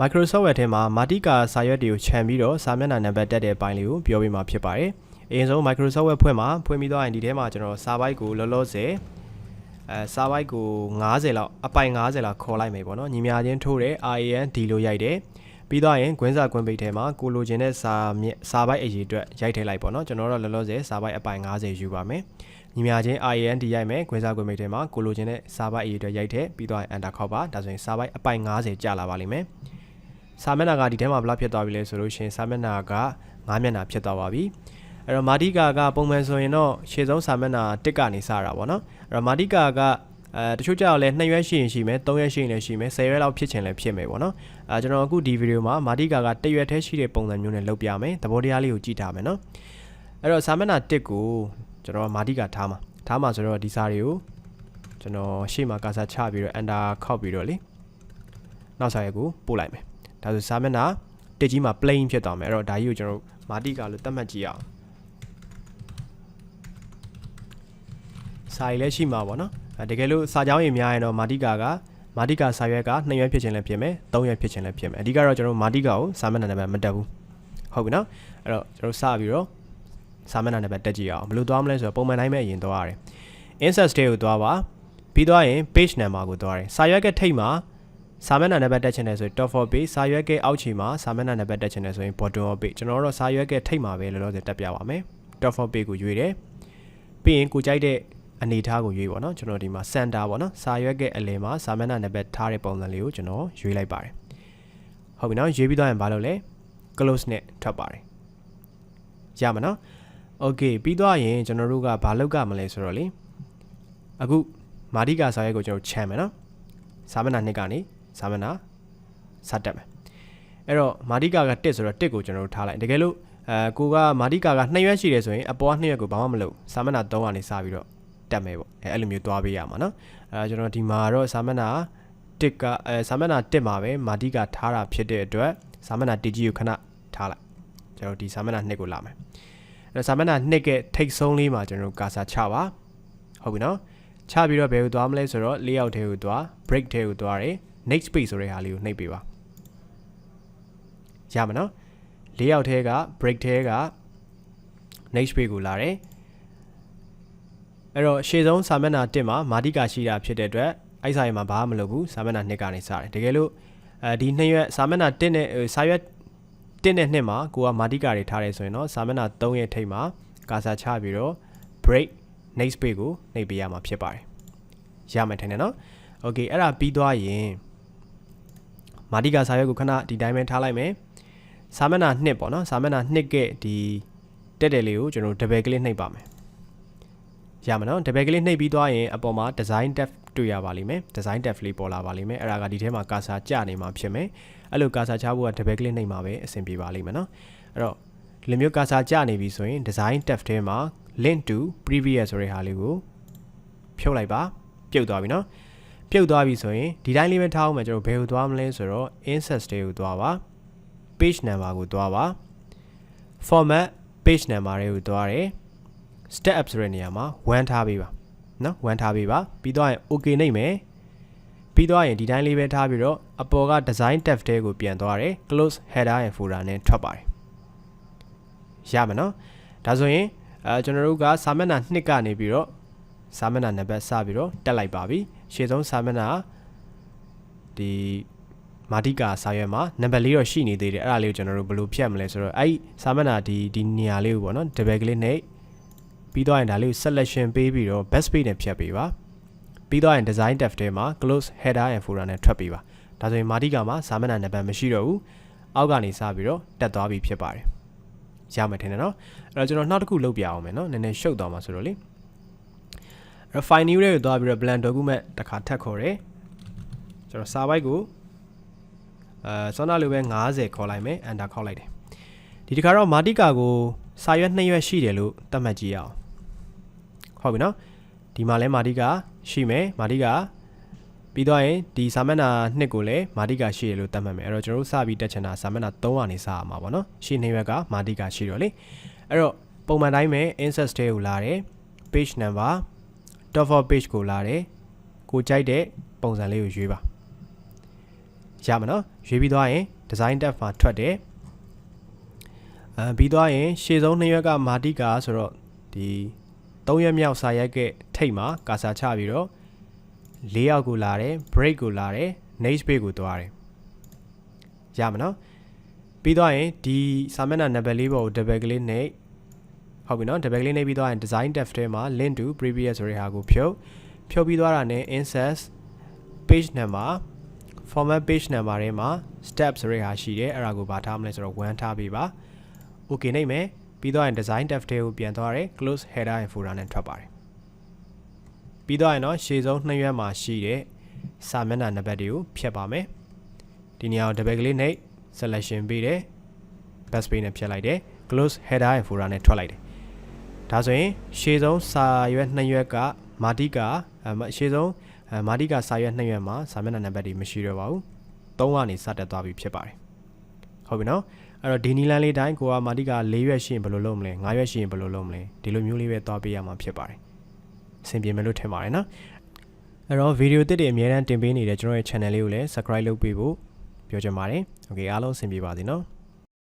Microsoft Word ထဲမှာ Matika စာရွက်တွေကိုခြံပြီးတော့စာမျက်နှာနံပါတ်တက်တဲ့အပိုင်းလေးကိုပြောပြမှာဖြစ်ပါတယ်။အရင်ဆုံး Microsoft Word ဖွင့်ပြီးတော့ဒီထဲမှာကျွန်တော်စာပိုက်ကိုလောလောဆယ်စာပိုက်ကို90လောက်အပိုင်90လောက်ခေါ်လိုက်မယ်ပေါ့နော်။ညီမချင်းထိုးတယ် RAND လို့ရိုက်တယ်။ပြီးတော့ရင်ကွင်းစာကွင်းပိတ်ထဲမှာကိုလိုချင်တဲ့စာပိုက်အရေးအတွက်ရိုက်ထည့်လိုက်ပေါ့နော်။ကျွန်တော်တို့လောလောဆယ်စာပိုက်အပိုင်90ယူပါမယ်။ညီမချင်း RAND ရိုက်မယ်ကွင်းစာကွင်းပိတ်ထဲမှာကိုလိုချင်တဲ့စာပိုက်အရေးအတွက်ရိုက်ထည့်ပြီးတော့ Enter ခောက်ပါဒါဆိုရင်စာပိုက်အပိုင်90ကျလာပါလိမ့်မယ်။စာမျက်နှာကဒီထဲမှာဘယ်လောက်ဖြစ်သွားပြီလဲဆိုလို့ရှိရင်စာမျက်နှာက9မျက်နှာဖြစ်သွားပါပြီအဲ့တော့ Matika ကပုံမှန်ဆိုရင်တော့ရှေ့ဆုံးစာမျက်နှာ1ကနေစတာပေါ့နော်အဲ့တော့ Matika ကတချို့ကြောက်လဲ2ရွက်ရှိရင်ရှိမယ်3ရွက်ရှိရင်လည်းရှိမယ်10ရွက်လောက်ဖြစ်ချင်လည်းဖြစ်မယ်ပေါ့နော်ကျွန်တော်အခုဒီဗီဒီယိုမှာ Matika က1ရွက်ထဲရှိတဲ့ပုံစံမျိုးနဲ့လုပ်ပြမယ်သဘောတရားလေးကိုကြည့်ထားမယ်နော်အဲ့တော့စာမျက်နှာ1ကိုကျွန်တော် Matika ထားမှာဆိုတော့ဒီစာတွေကိုကျွန်တော်ရှေ့မှာကာဆာချပြီးတော့ Enter ခောက်ပြီးတော့လေနောက်စာရွက်ကိုပို့လိုက်မယ်ဒါဆိုစာမျက်နှာတစ်ကြီးမှာ plain ဖြစ်သွားမယ်အဲ့တော့ဒါကြီးကိုကျွန်တော် Matika လို့သတ်မှတ်ကြည့်အောင်စာရည်လည်းရှိမှာပေါ့နော်တကယ်လို့စာကြောင်းရင်များရင်တော့ Matika စာရွက်က2ရွက်ဖြစ်ချင်လည်းဖြစ်မယ်3ရွက်ဖြစ်ချင်လည်းဖြစ်မယ်အဓိကတော့ကျွန်တော် Matika ကိုစာမျက်နှာနံပါတ်မတက်ဘူးဟုတ်ပြီနော်အဲ့တော့ကျွန်တော်စပြီးတော့စာမျက်နှာနံပါတ်တက်ကြည့်အောင်ဘယ်လိုသွားမလဲဆိုတော့ပုံမှန်တိုင်းပဲအရင်သွားရတယ် insert state ကိုသွားပါပြီးသွားရင် page number ကိုသွားတယ်စာရွက်ကထိပ်မှာစာမျက်နှာနံပါတ်တက်ချင်တယ်ဆိုရင် top of page စာရွက်ကအောက်ခြေမှာစာမျက်နှာနံပါတ်တက်ချင်တယ်ဆိုရင် bottom of page ကျွန်တော်တို့စာရွက်ကထိပ်မှာပဲလောလောဆယ်တက်ပြပါမယ် top of page ကိုရွေးတယ်ပြီးရင်ကိုကြိုက်တဲ့အနေထားကိုရွေးပါတော့ကျွန်တော်ဒီမှာ center ပေါ့နော်စာရွက်ကအလယ်မှာစာမျက်နှာနံပါတ်ထားတဲ့ပုံစံလေးကိုကျွန်တော်ရွေးလိုက်ပါတယ်ဟုတ်ပြီနော်ရွေးပြီးတော့ရင်ဘာလုပ်လဲ close နဲ့ထွက်ပါတယ်ရမှာနော် okay ပြီးတော့ရင်ကျွန်တော်တို့ကဘာလုပ်ကြမလဲဆိုတော့လေအခု Matika စာရွက်ကိုကျွန်တော်ခြံမယ်နော်စာမျက်နှာ2ကနေစာမျက်နှာစတက်မယ်အဲ့တော့ Matika က1ဆိုတော့1ကိုကျွန်တော်တို့ထားလိုက်တကယ်လို့ကိုက Matika က2ရွက်ရှိတယ်ဆိုရင်အပေါ်က2ရွက်ကိုဘာမှမလုပ်စာမျက်နှာ3ကနေစပြီးတော့တက်မယ်ပေါ့အဲ့လိုမျိုးသွားပေးရမှာနော်ကျွန်တော်ဒီမှာတော့စာမျက်နှာ1ကစာမျက်နှာ1မှာပဲ Matika ထားတာဖြစ်တဲ့အတွက်စာမျက်နှာ1ကြီးကိုခဏထားလိုက်ကျွန်တော်ဒီစာမျက်နှာ2ကိုလာမယ်အဲ့စာမျက်နှာ2ကထိတ်ဆုံးလေးမှာကျွန်တော်ကာဆာချပါဟုတ်ပြီနော်ချပြီးတော့ဘယ်ကိုသွားမလဲဆိုတော့ layout ထဲကိုသွား break ထဲကိုသွားတယ် next page ဆိုတဲ့ဟာလေးကိုနှိပ်ပေးပါရမှာနော် layout ထဲက break ထဲက next page ကိုလာတယ်အဲ့တော့ရှေ့ဆုံးစာမျက်နှာ1မှာ Matika ရှိတာဖြစ်တဲ့အတွက်အဲ့စာရေးမှာဘာမှမလုပ်ဘူးစာမျက်နှာ2ကနေစတယ်တကယ်လို့ဒီ2ရွက်စာမျက်နှာ1နဲ့စာရွက်1နဲ့2မှာကိုက Matika တွေထားတယ်ဆိုရင်တော့စာမျက်နှာ3ရဲ့ထိပ်မှာကာဆာချပြီးတော့ break next page ကိုနှိပ်ပေးရမှာဖြစ်ပါတယ်ရမယ်ထင်တယ်နော် okay အဲ့ဒါပြီးသွားရင် Matika စာရွက်ကိုခဏဒီတိုင်းပဲထားလိုက်မယ်စာမျက်နှာ2ပေါ့နော်စာမျက်နှာ2ကဒီတက်တယ်လေးကိုကျွန်တော် double click နှိပ်ပါမယ်ရမယ်နော် double click နှိပ်ပြီးသွားရင်အပေါ်မှာ design tab တွေ့ရပါလိမ့်မယ် design tab လေးပေါ်လာပါလိမ့်မယ်အဲ့ဒါကဒီထဲမှာကာဆာကျနေမှာဖြစ်မယ်အဲ့လိုကာဆာချဖို့က double click နှိပ်မှာပဲအဆင်ပြေပါလိမ့်မယ်နော်အဲ့တော့ဒီလိုမျိုးကာဆာကျနေပြီဆိုရင် design tab ထဲမှာ link to previous ဆိုတဲ့ဟာလေးကိုဖြုတ်လိုက်ပါပြုတ်သွားပြီနော်ပြုတ်သွားပြီဆိုရင်ဒီတိုင်းလေးပဲထားအောင်မယ်ကျွန်တော်ဘယ်ကိုသွားမလဲဆိုတော့ insert state ကိုသွားပါ page number ကိုသွားပါ format page number တွေကိုသွားတယ် step up ဆိုတဲ့နေရာမှာ1ထားပေးပါနော်1ထားပေးပါပြီးတော့ရင် okay နှိပ်မယ်ပြီးတော့ရင်ဒီတိုင်းလေးပဲထားပြီးတော့အပေါ်က design tab ထဲကိုပြန်သွားတယ် close header and folder နဲ့ထွက်ပါတယ်ရမယ်နော်ဒါဆိုရင်ကျွန်တော်တို့ကစာမျက်နှာ2ကနေပြီးတော့စာမျက်နှာနံပါတ်စပြီးတော့တက်လိုက်ပါပြီရှေ့ဆုံးစာမျက်နှာဒီ Matika စာရွက်မှာနံပါတ်လေးတော့ရှိနေသေးတယ်အဲ့ဒါလေးကိုကျွန်တော်တို့ဘယ်လိုဖြတ်မလဲဆိုတော့အဲ့စာမျက်နှာဒီနေရာလေးကိုပေါ့နော် double click နဲ့ပြီးတော့ရင်ဒါလေးကို selection ပေးပြီးတော့ best page နဲ့ဖြတ်ပေးပါပြီးတော့ရင် design tab ထဲမှာ close header and folder နဲ့ထွက်ပေးပါဒါဆိုရင် Matika မှာစာမျက်နှာနံပါတ်မရှိတော့ဘူးအောက်ကနေစပြီးတော့တက်သွားပြီဖြစ်ပါတယ်ရမယ်ထင်တယ်နော်အဲ့တော့ကျွန်တော်နောက်တစ်ခုလုပ်ပြအောင်မယ်နော်နည်းနည်းရှုပ်သွားမှာဆိုတော့လေအဲ့ file new တွေကိုသွားပြီးတော့ blank document တစ်ခါထပ်ခေါ်တယ်ကျွန်တော်စာပိုက်ကိုစောနာလိုပဲ90ခေါ်လိုက်မယ် enter ခေါက်လိုက်တယ်ဒီတစ်ခါတော့ Matika ကိုစာရွက်2ရွက်ရှိတယ်လို့သတ်မှတ်ကြည့်ရအောင်ဟုတ်ပြီနော်ဒီမှာလဲ Matika ရှိမယ် Matika ပြီးတော့ရင်ဒီစာမျက်နှာ2ကိုလည်း Matika ရှိတယ်လို့သတ်မှတ်မယ်အဲ့တော့ကျွန်တော်တို့စပြီးတက်ချင်တာစာမျက်နှာ3ကနေစရမှာပေါ့နော်ရှေ့2ရွက်က Matika ရှိတော့လေအဲ့တော့ပုံမှန်တိုင်းပဲ insert state ကိုလာတယ် page number top of page ကိုလာတယ်ကိုကြိုက်တဲ့ပုံစံလေးကိုရွေးပါ ရမှာနော်ရွေးပြီးသွားရင် design tab မှာထွက်တယ်ပြီးသွားရင်ရှေ့ဆုံး2ရွက်ကမာတိကာဆိုတော့ဒီ3ရွက်မြောက်စာရိုက်ကထိတ်မှာကာစာချပြီးတော့layoutကိုလာတယ် break ကိုလာတယ် next page ကိုသွားတယ်ရမှာနော်ပြီးသွားရင်ဒီစာမျက်နှာ number လေးပေါ်ကို double click နဲ့ဟုတ်ပြီနော် double click နဲ့ပြီးသွားရင် design tab ထဲမှာ link to previous ဆိုတဲ့ဟာကိုဖြုတ်ပြီးသွားတာနဲ့ insert page number format page number ထဲမှာ step ဆိုတဲ့ဟာရှိတယ်အဲ့ဒါကိုဘာထားမလဲဆိုတော့1ထားပေးပါ okay နိုင်မယ်ပြီးတော့ရင် design tab ထဲကိုပြန်သွားတယ် close header and footer နဲ့ထွက်ပါတယ်ပြီးတော့ရင်တော့ရှေ့ဆုံး2ရွက်မှာရှိတဲ့စာမျက်နှာနံပါတ်တွေကိုဖြတ်ပါမယ်ဒီနေရာကို double click နဲ့ selection ပေးတယ် backspace နဲ့ဖြတ်လိုက်တယ် close header and footer နဲ့ထွက်လိုက်တယ်ဒါဆိုရင်ရှေ့ဆုံးစာရွက်2ရွက်ကမာတိကာရှေ့ဆုံးမာတိကာစာရွက်2ရွက်မှာစာမျက်နှာနံပါတ်တွေမရှိတော့ပါဘူး3ကနေစတက်သွားပြီဖြစ်ပါတယ်ဟုတ်ပြီနော်အဲ့တော့ဒီနီလန်းလေးတိုင်းကိုကမာတိကာ4ရွက်ရှိရင်ဘယ်လိုလုပ်မလဲ5ရွက်ရှိရင်ဘယ်လိုလုပ်မလဲဒီလိုမျိုးလေးပဲသွားပေးရမှာဖြစ်ပါတယ်အဆင်ပြေမယ်လို့ထင်ပါတယ်နော်အဲ့တော့ဗီဒီယိုတစ်တွေအများအားတင်ပေးနေတဲ့ကျွန်တော်ရဲ့ channel လေးကိုလည်း subscribe လုပ်ပေးဖို့ပြောချင်ပါတယ် okay အားလုံးအဆင်ပြေပါစေနော်